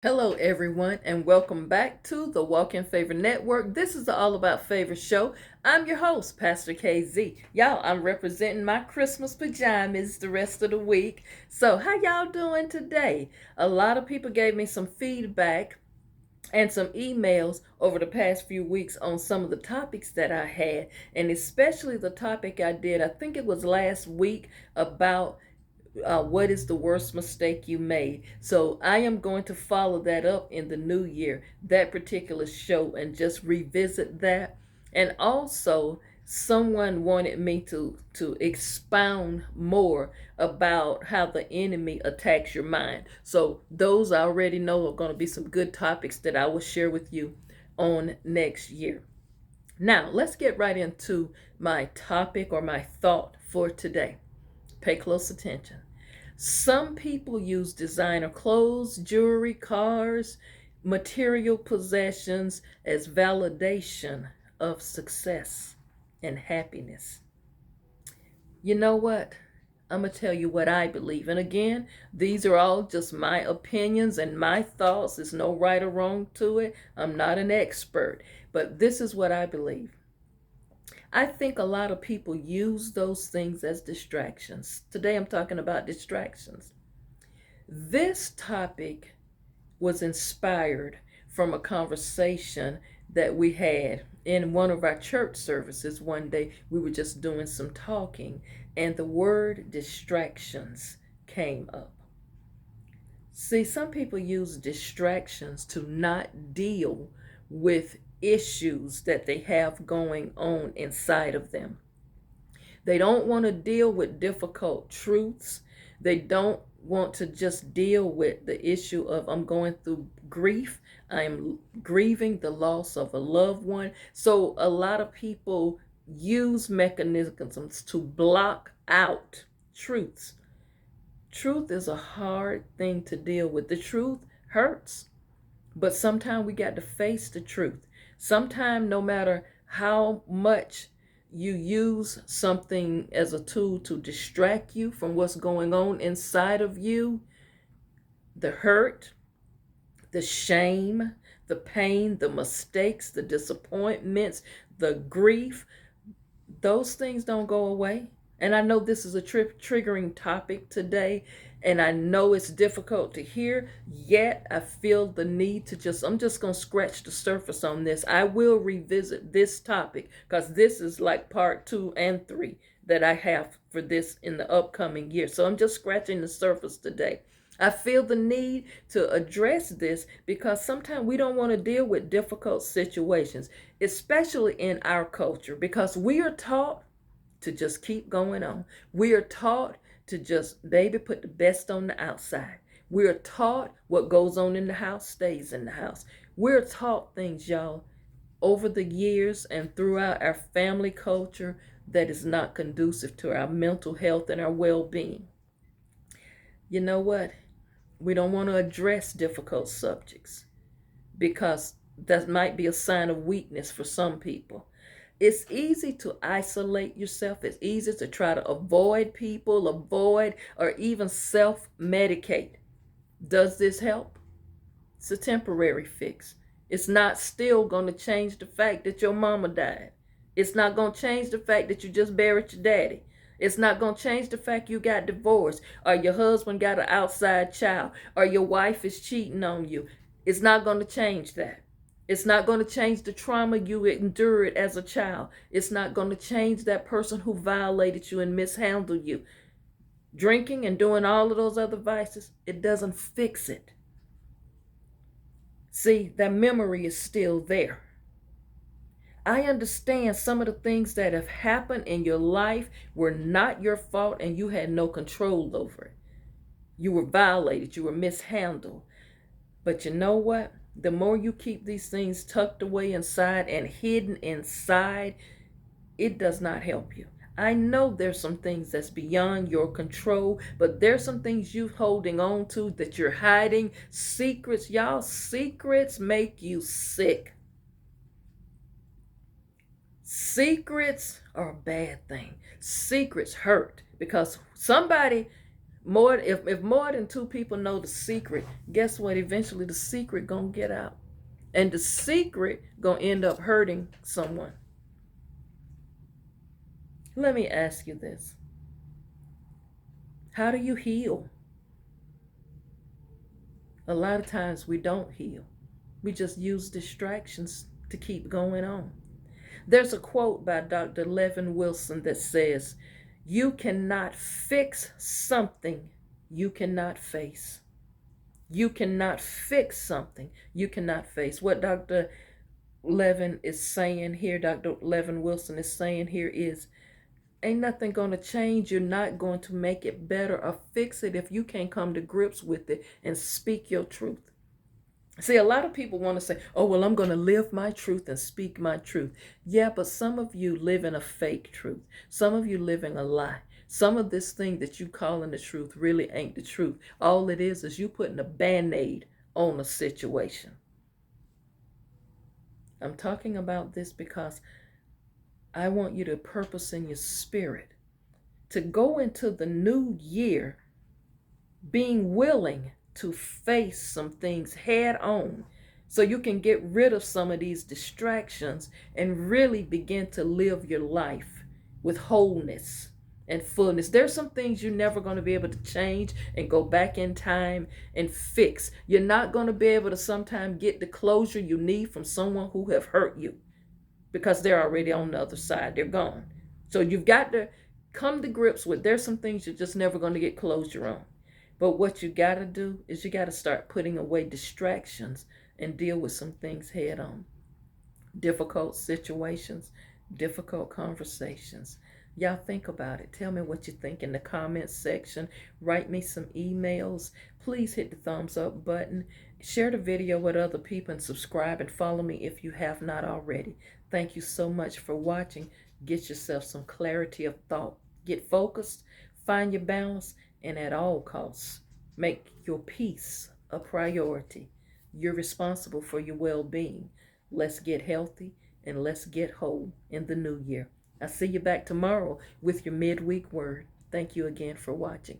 Hello, everyone, and welcome back to the Walk in Favor Network. This is the All About Favor show. I'm your host, Pastor KZ. Y'all, I'm representing my Christmas pajamas the rest of the week. So, how y'all doing today? A lot of people gave me some feedback and some emails over the past few weeks on some of the topics that I had, and especially the topic I did, I think it was last week, about what is the worst mistake you made. So I am going to follow that up in the new year, that particular show, and just revisit that. And also, someone wanted me to expound more about how the enemy attacks your mind. So those I already know are going to be some good topics that I will share with you on next year. Now, let's get right into my topic or my thought for today. Pay close attention. Some people use designer clothes, jewelry, cars, material possessions as validation of success and happiness. You know what? I'm going to tell you what I believe. And again, these are all just my opinions and my thoughts. There's no right or wrong to it. I'm not an expert, but this is what I believe. I think a lot of people use those things as distractions. Today I'm talking about distractions. This topic was inspired from a conversation that we had in one of our church services one day. We were just doing some talking, and the word distractions came up. See, some people use distractions to not deal with issues that they have going on inside of them. They don't want to deal with difficult truths. They don't want to just deal with the issue of I'm going through grief. I'm grieving the loss of a loved one. So a lot of people use mechanisms to block out truths. Truth is a hard thing to deal with. The truth hurts, but sometimes we got to face the truth. Sometimes, no matter how much you use something as a tool to distract you from what's going on inside of you, the hurt, the shame, the pain, the mistakes, the disappointments, the grief, those things don't go away. And I know this is a triggering topic today, and I know it's difficult to hear, yet I feel the need to I'm just going to scratch the surface on this. I will revisit this topic because this is like part 2 and 3 that I have for this in the upcoming year. So I'm just scratching the surface today. I feel the need to address this because sometimes we don't want to deal with difficult situations, especially in our culture, because we are taught to just keep going on. We are taught to just, baby, put the best on the outside. We are taught what goes on in the house stays in the house. We're taught things, y'all, over the years and throughout our family culture that is not conducive to our mental health and our well being. You know what? We don't want to address difficult subjects because that might be a sign of weakness for some people. It's easy to isolate yourself. It's easy to try to avoid people, avoid, or even self medicate. Does this help? It's a temporary fix. It's not still going to change the fact that your mama died. It's not going to change the fact that you just buried your daddy. It's not going to change the fact you got divorced, or your husband got an outside child, or your wife is cheating on you. It's not going to change that. It's not going to change the trauma you endured as a child. It's not going to change that person who violated you and mishandled you. Drinking and doing all of those other vices, it doesn't fix it. See, that memory is still there. I understand some of the things that have happened in your life were not your fault and you had no control over it. You were violated, you were mishandled. But you know what? The more you keep these things tucked away inside and hidden inside, it does not help you. I know there's some things that's beyond your control, but there's some things you're holding on to that you're hiding. Secrets, y'all, secrets make you sick. Secrets are a bad thing. Secrets hurt because somebody If more than two people know the secret, guess what? Eventually the secret gonna get out. And the secret gonna end up hurting someone. Let me ask you this. How do you heal? A lot of times we don't heal. We just use distractions to keep going on. There's a quote by Dr. Levin Wilson that says, "You cannot fix something you cannot face." You cannot fix something you cannot face. What Dr. Levin is saying here, Dr. Levin Wilson is saying here is, ain't nothing going to change. You're not going to make it better or fix it if you can't come to grips with it and speak your truth. See, a lot of people want to say, oh, well, I'm going to live my truth and speak my truth. Yeah, but some of you live in a fake truth. Some of you living a lie. Some of this thing that you calling the truth really ain't the truth. All it is you putting a Band-Aid on a situation. I'm talking about this because I want you to purpose in your spirit to go into the new year being willing to face some things head on so you can get rid of some of these distractions and really begin to live your life with wholeness and fullness. There's some things you're never going to be able to change and go back in time and fix. You're not going to be able to sometimes get the closure you need from someone who have hurt you because they're already on the other side. They're gone. So you've got to come to grips with there's some things you're just never going to get closure on. But what you got to do is you got to start putting away distractions and deal with some things head on. Difficult situations, difficult conversations. Y'all think about it. Tell me what you think in the comments section. Write me some emails. Please hit the thumbs up button. Share the video with other people and subscribe and follow me if you have not already. Thank you so much for watching. Get yourself some clarity of thought. Get focused. Find your balance. And at all costs, make your peace a priority. You're responsible for your well-being. Let's get healthy and let's get whole in the new year. I'll see you back tomorrow with your midweek word. Thank you again for watching.